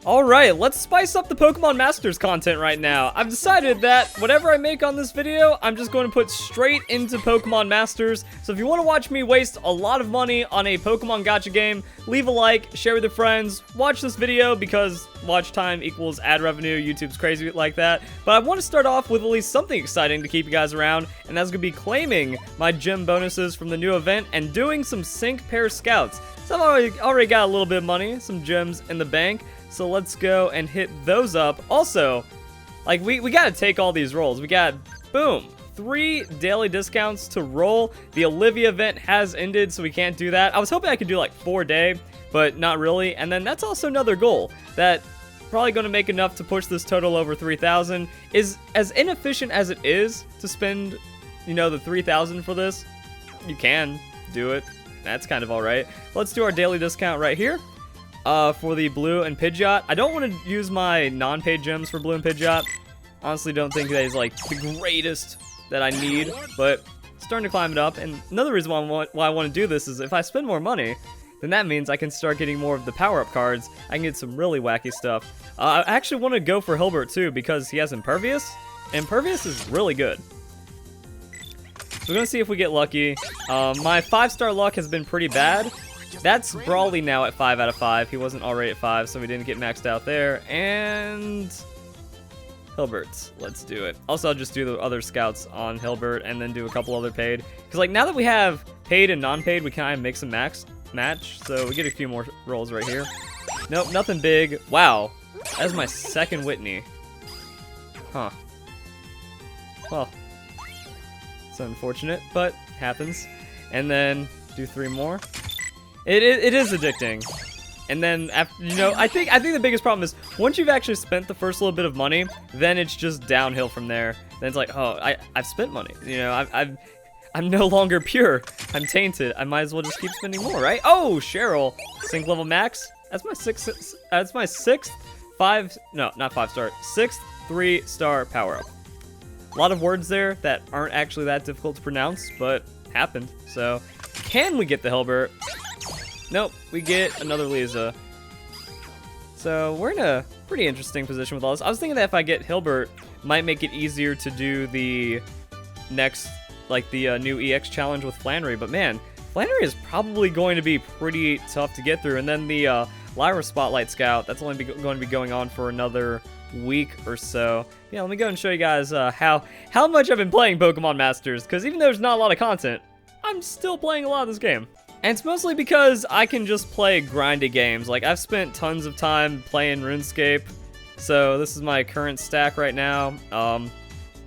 Alright, let's spice up the Pokemon Masters content right now. I've decided that whatever I make on this video, I'm just going to put straight into Pokemon Masters. So if you want to watch me waste a lot of money on a Pokemon gacha game, leave a like, share with your friends, watch this video because watch time equals ad revenue. YouTube's crazy like that. But I want to start off with at least something exciting to keep you guys around, and that's going to be claiming my gym bonuses from the new event and doing some sync pair scouts. So I've already got a little bit of money, some gems in the bank. So let's go and hit those up. Also, like we gotta take all these rolls. We got, boom, 3 daily discounts to roll. The Olivia event has ended, so we can't do that. I was hoping I could do like 4-day, but not really. And then that's also another goal that probably gonna make enough to push this total over 3,000. Is as inefficient as it is to spend, you know, the 3,000 for this, you can do it. That's kind of all right. Let's do our daily discount right here. For the Blue and Pidgeot. I don't want to use my non-paid gems for Blue and Pidgeot. Honestly, don't think that is like the greatest that I need, but starting to climb it up. And another reason why I want to do this is if I spend more money, then that means I can start getting more of the power-up cards. I can get some really wacky stuff. I actually want to go for Hilbert too because he has Impervious. Impervious is really good. So we're going to see if we get lucky. My 5-star luck has been pretty bad. That's Brawly now at 5 out of 5. He wasn't already at 5, so we didn't get maxed out there. And Hilbert, let's do it. Also, I'll just do the other scouts on Hilbert and then do a couple other paid. Because like now that we have paid and non-paid, we kind of mix and match. So we get a few more rolls right here. Nope, nothing big. Wow, that's my second Whitney. Huh. Well, it's unfortunate, but happens. And then do 3 more. It is addicting, and then after, you know, I think the biggest problem is once you've actually spent the first little bit of money, then it's just downhill from there. Then it's like, oh, I've spent money, you know, I'm no longer pure, I'm tainted. I might as well just keep spending more, right? Oh, Cheryl, sync level max. That's my sixth 3-star power up. A lot of words there that aren't actually that difficult to pronounce, but happened. So, can we get the Hilbert? Nope, we get another Lisa. So we're in a pretty interesting position with all this. I was thinking that if I get Hilbert, might make it easier to do the next, like the new EX challenge with Flannery. But man, Flannery is probably going to be pretty tough to get through. And then the Lyra Spotlight Scout, that's only going to be going on for another week or so. Yeah, let me go and show you guys how much I've been playing Pokemon Masters. Because even though there's not a lot of content, I'm still playing a lot of this game. And it's mostly because I can just play grindy games. Like, I've spent tons of time playing RuneScape. So this is my current stack right now.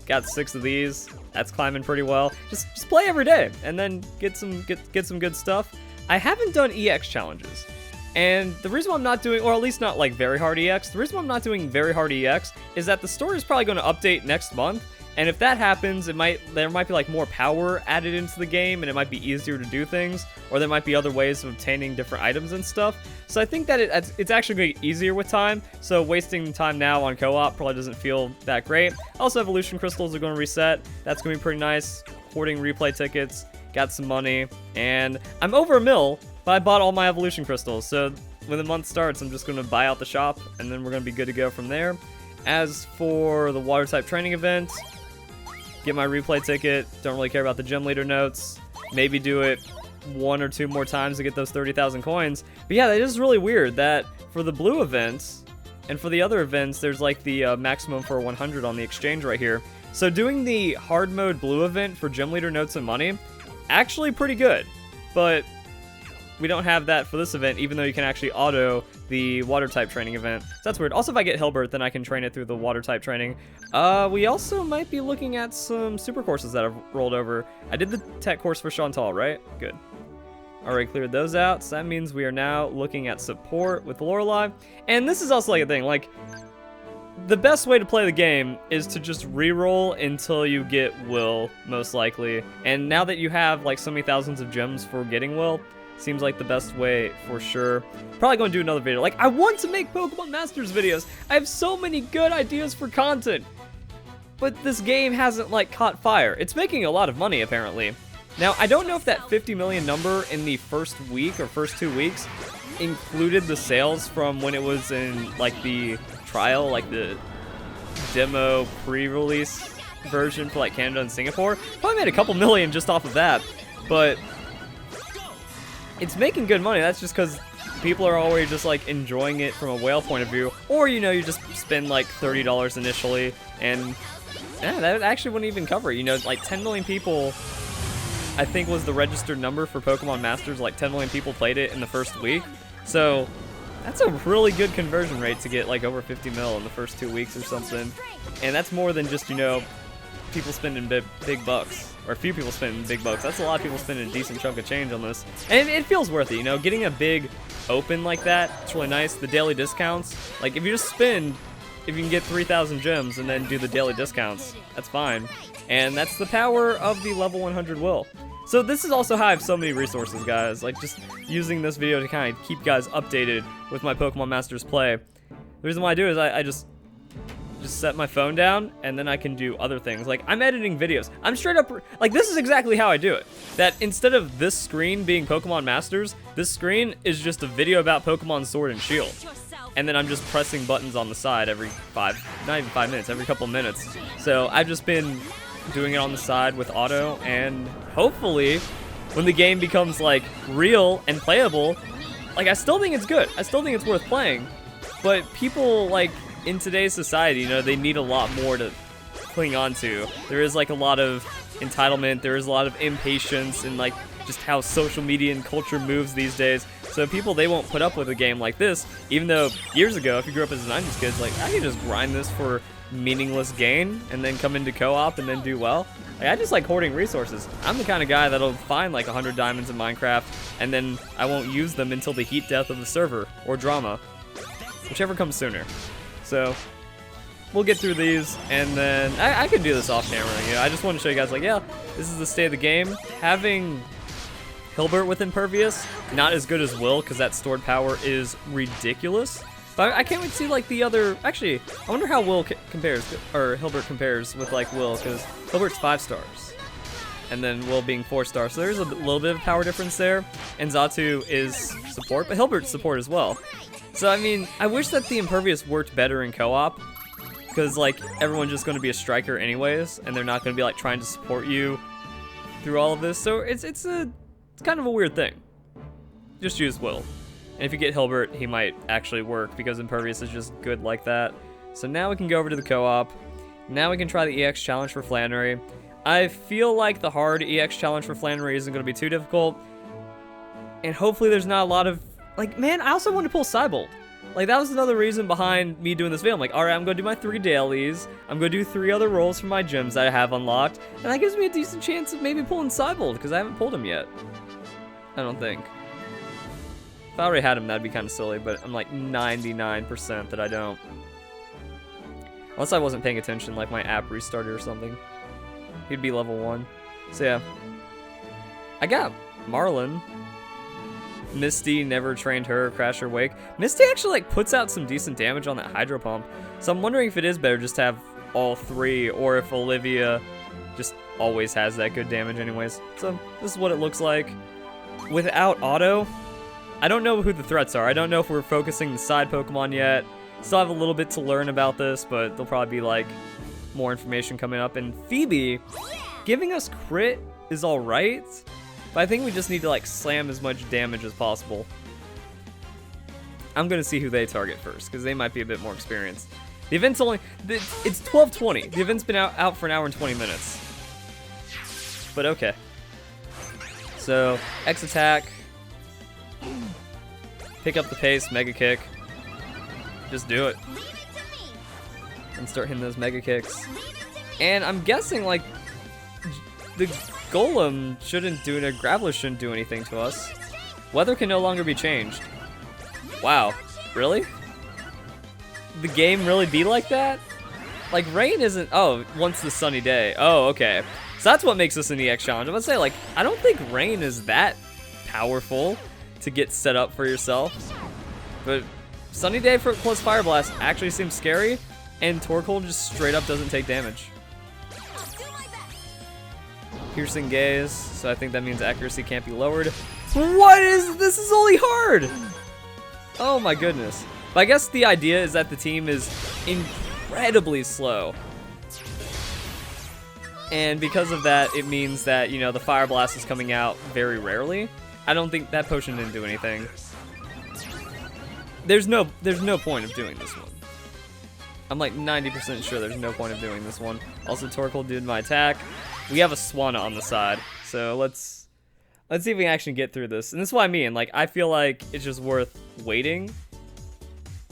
Got 6 of these. That's climbing pretty well. Just play every day and then get some good stuff. I haven't done EX challenges. And the reason why I'm not doing, or at least not like very hard EX, the reason why I'm not doing very hard EX is that the story is probably going to update next month. And if that happens, there might be like more power added into the game, and it might be easier to do things, or there might be other ways of obtaining different items and stuff. So I think that it's actually going to get easier with time. So wasting time now on co-op probably doesn't feel that great. Also, evolution crystals are going to reset. That's going to be pretty nice. Hoarding replay tickets, got some money, and I'm over $1 million, but I bought all my evolution crystals. So when the month starts, I'm just going to buy out the shop, and then we're going to be good to go from there. As for the water type training event, get my replay ticket, don't really care about the gym leader notes, maybe do it 1 or 2 more times to get those 30,000 coins. But yeah, that is really weird that for the blue events and for the other events, there's like the maximum for 100 on the exchange right here. So doing the hard mode blue event for gym leader notes and money, actually pretty good. But we don't have that for this event, even though you can actually auto the water type training event. So that's weird. Also, if I get Hilbert, then I can train it through the water type training. We also might be looking at some super courses that have rolled over. I did the tech course for Chantal, right? Good. Already cleared those out. So that means we are now looking at support with Lorelei. And this is also like a thing, like the best way to play the game is to just re-roll until you get Will, most likely. And now that you have like so many thousands of gems for getting Will, seems like the best way for sure. Probably going to do another video. Like, I want to make Pokemon Masters videos. I have so many good ideas for content. But this game hasn't, like, caught fire. It's making a lot of money, apparently. Now, I don't know if that 50 million number in the first week or first 2 weeks included the sales from when it was in like the trial, like the demo pre-release version for like Canada and Singapore, probably made a couple million just off of that. But it's making good money. That's just because people are already just like enjoying it from a whale point of view, or you know, you just spend like $30 initially, and yeah, that actually wouldn't even cover it. You know, like 10 million people, I think, was the registered number for Pokemon Masters. Like 10 million people played it in the first week, so that's a really good conversion rate to get like over 50 mil in the first 2 weeks or something. And that's more than just, you know, people spending big bucks, or a few people spending big bucks. That's a lot of people spending a decent chunk of change on this, and it feels worth it. You know, getting a big open like that, it's really nice. The daily discounts, like if you just spend, if you can get 3,000 gems and then do the daily discounts, that's fine. And that's the power of the level 100 will. So this is also how I have so many resources, guys. Like just using this video to kind of keep you guys updated with my Pokemon Masters play. The reason why I do is I just set my phone down, and then I can do other things. Like I'm editing videos. I'm straight up, like this is exactly how I do it. That instead of this screen being Pokemon Masters, this screen is just a video about Pokemon Sword and Shield. And then I'm just pressing buttons on the side every not even 5 minutes, every couple minutes. So I've just been doing it on the side with auto, and hopefully when the game becomes like real and playable, like I still think it's good. I still think it's worth playing. But people like in today's society, you know, they need a lot more to cling on to. There is like a lot of entitlement, there is a lot of impatience, and like just how social media and culture moves these days. So people, they won't put up with a game like this, even though years ago, if you grew up as a 90s kid, like I could just grind this for meaningless gain and then come into co-op and then do well. Like, I just like hoarding resources. I'm the kind of guy that'll find like 100 diamonds in Minecraft, and then I won't use them until the heat death of the server or drama, whichever comes sooner. So we'll get through these, and then I can do this off camera. You know, I just want to show you guys, like, yeah, this is the state of the game. Having Hilbert with Impervious, not as good as Will, because that stored power is ridiculous. But I can't wait to see like the other. Actually, I wonder how Will compares, or Hilbert compares with like Will, because Hilbert's 5 stars, and then Will being 4 stars. So there's a little bit of power difference there. And Xatu is support, but Hilbert's support as well. So I mean, I wish that the Impervious worked better in co-op, because like everyone's just going to be a striker anyways, and they're not going to be like trying to support you through all of this. So it's kind of a weird thing. Just use Will. And if you get Hilbert, he might actually work, because Impervious is just good like that. So now we can go over to the co-op. Now we can try the EX challenge for Flannery. I feel like the hard EX challenge for Flannery isn't going to be too difficult. And hopefully there's not a lot of... Like, man, I also want to pull Cybolt. Like, that was another reason behind me doing this video. I'm like, alright, I'm going to do my 3 dailies. I'm going to do 3 other rolls for my gems that I have unlocked. And that gives me a decent chance of maybe pulling Cybolt, because I haven't pulled him yet. I don't think. If I already had him, that'd be kind of silly, but I'm like 99% that I don't. Unless I wasn't paying attention, like my app restarted or something. He'd be level 1. So yeah. I got Marlin. Misty, never trained her, Crash or Wake. Misty actually like puts out some decent damage on that Hydro Pump. So I'm wondering if it is better just to have all 3, or if Olivia just always has that good damage anyways. So this is what it looks like. Without auto, I don't know who the threats are. I don't know if we're focusing the side Pokemon yet. Still have a little bit to learn about this, but there'll probably be like more information coming up. And Phoebe, giving us crit is alright, but I think we just need to like slam as much damage as possible. I'm gonna see who they target first, because they might be a bit more experienced. The event's only, it's 12:20. The event's been out for an hour and 20 minutes. But okay. So, X attack. Pick up the pace, Mega Kick. Just do it. And start hitting those Mega Kicks. And I'm guessing, like, the Golem shouldn't do it, Graveler shouldn't do anything to us. Weather can no longer be changed. Wow. Really? The game really be like that? Like, rain isn't... Oh, once the sunny day. Oh, okay. So that's what makes this an EX challenge. I'm gonna say, like, I don't think rain is that powerful to get set up for yourself. But sunny day plus Fire Blast actually seems scary, and Torkoal just straight up doesn't take damage. Piercing Gaze, so I think that means accuracy can't be lowered. What is... This is only hard! Oh my goodness. But I guess the idea is that the team is incredibly slow. And because of that, it means that, you know, the Fire Blast is coming out very rarely. I don't think that potion didn't do anything. There's no point of doing this one. I'm like 90% sure there's no point of doing this one. Also, Torkoal did my attack. We have a Swanna on the side, so let's see if we can actually get through this. And this is what I mean. Like, I feel like it's just worth waiting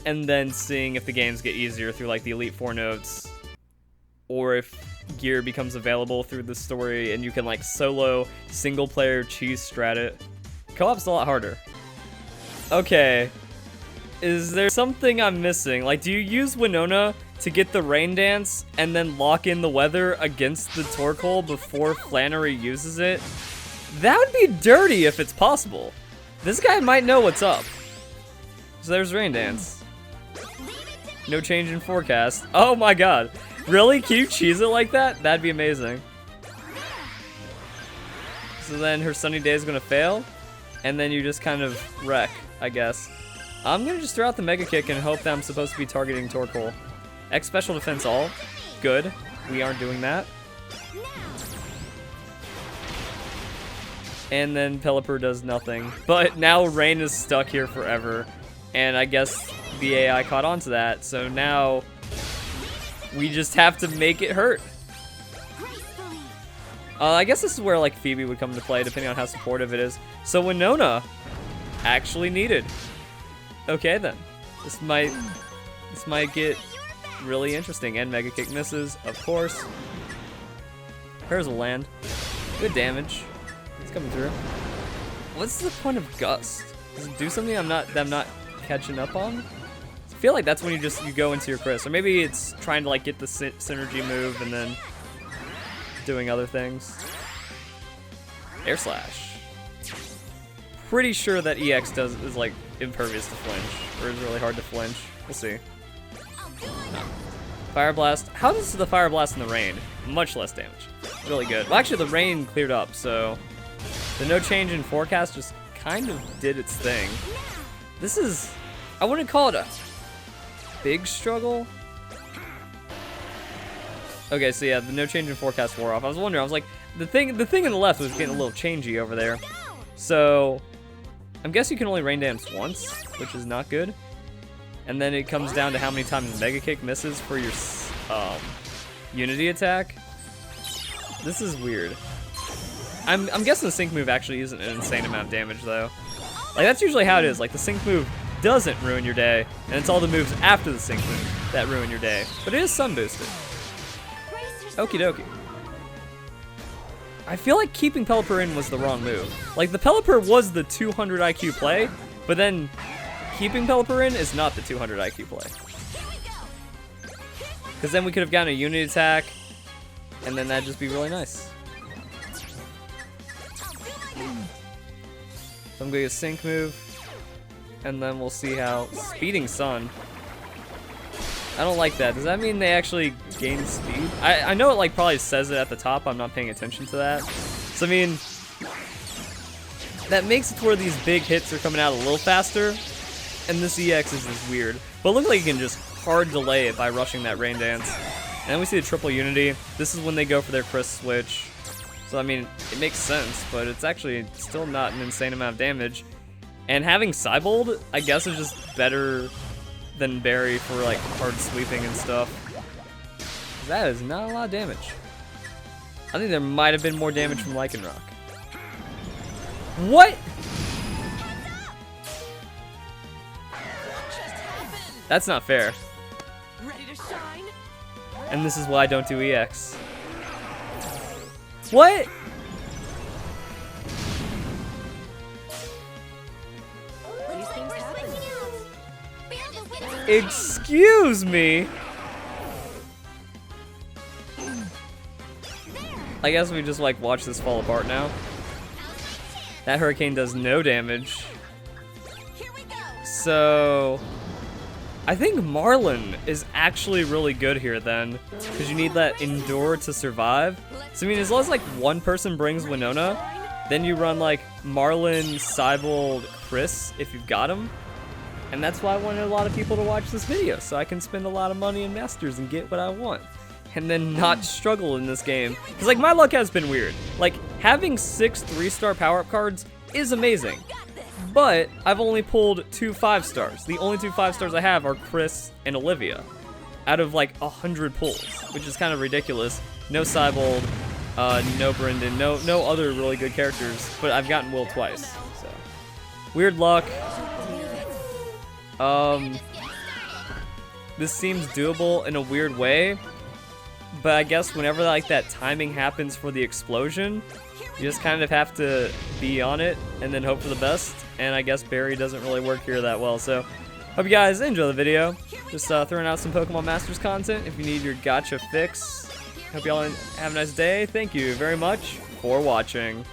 and then seeing if the games get easier through like the Elite Four notes, or if gear becomes available through the story and you can like solo single player cheese strat it. Co-op's a lot harder. Okay. Is there something I'm missing? Like, do you use Winona to get the rain dance and then lock in the weather against the Torkoal before Flannery uses it? That would be dirty if it's possible. This guy might know what's up. So there's rain dance. No change in forecast. Oh my god. Really? Can you cheese it like that? That'd be amazing. So then her sunny day is gonna fail, and then you just kind of wreck, I guess. I'm gonna just throw out the Mega Kick and hope that I'm supposed to be targeting Torkoal. X Special Defense all. Good. We aren't doing that. And then Pelipper does nothing. But now Rain is stuck here forever. And I guess the AI caught on to that. So now we just have to make it hurt. I guess this is where like Phoebe would come into play, depending on how supportive it is. So Winona actually needed. Okay then, this might get really interesting. And Mega Kick misses, of course. Hers will land. Good damage. It's coming through. What's the point of Gust? Does it do something I'm not catching up on? I feel like that's when you go into your Chris, or maybe it's trying to like get the synergy move and then doing other things. Air Slash. Pretty sure that EX is like impervious to flinch, or is really hard to flinch. We'll see. No. Fire Blast. How does the Fire Blast in the rain? Much less damage. Really good. Well, actually, the rain cleared up, so the no change in forecast just kind of did its thing. This is, I wouldn't call it a big struggle. Okay, so yeah, the no change in forecast wore off. I was wondering, I was like, the thing in the left was getting a little changey over there. So I'm guessing you can only rain dance once, which is not good. And then it comes down to how many times Mega Kick misses for your Unity attack. This is weird. I'm guessing the sync move actually isn't an insane amount of damage though. Like that's usually how it is. Like the sync move doesn't ruin your day, and it's all the moves after the sync move that ruin your day. But it is sun boosted. Okie dokie. I feel like keeping Pelipper in was the wrong move. Like the Pelipper was the 200 IQ play, but then keeping Pelipper in is not the 200 IQ play. Because then we could have gotten a unity attack, and then that'd just be really nice. So I'm going to sync move, and then we'll see how speeding Sun. I don't like that. Does that mean they actually gain speed? I know it like probably says it at the top. I'm not paying attention to that. So I mean, that makes it to where these big hits are coming out a little faster, and this EX is just weird. But it looks like you can just hard delay it by rushing that rain dance. And then we see the triple unity. This is when they go for their Chris switch. So I mean, it makes sense, but it's actually still not an insane amount of damage. And having Cybold, I guess, is just better than Barry for like hard sweeping and stuff. That is not a lot of damage. I think there might have been more damage from Lycanroc. What? That's not fair. And this is why I don't do EX. What? Excuse me? I guess we just like watch this fall apart now. That Hurricane does no damage. So I think Marlin is actually really good here then, because you need that Endure to survive. So I mean, as long as like one person brings Winona, then you run like Marlin, Cybold, Chris if you've got him. And that's why I wanted a lot of people to watch this video, so I can spend a lot of money in Masters and get what I want. And then not struggle in this game. Because, like, my luck has been weird. Like, having 6 3-star power-up cards is amazing. But I've only pulled 2 5-stars. The only 2 5-stars I have are Chris and Olivia. Out of, like, 100 pulls, which is kind of ridiculous. No Cybold, no Brendan, no other really good characters. But I've gotten Will twice, so. Weird luck. This seems doable in a weird way. But I guess whenever like that timing happens for the explosion, you just kind of have to be on it and then hope for the best. And I guess Barry doesn't really work here that well. So hope you guys enjoy the video. Just throwing out some Pokemon Masters content if you need your gacha fix. Hope y'all have a nice day. Thank you very much for watching.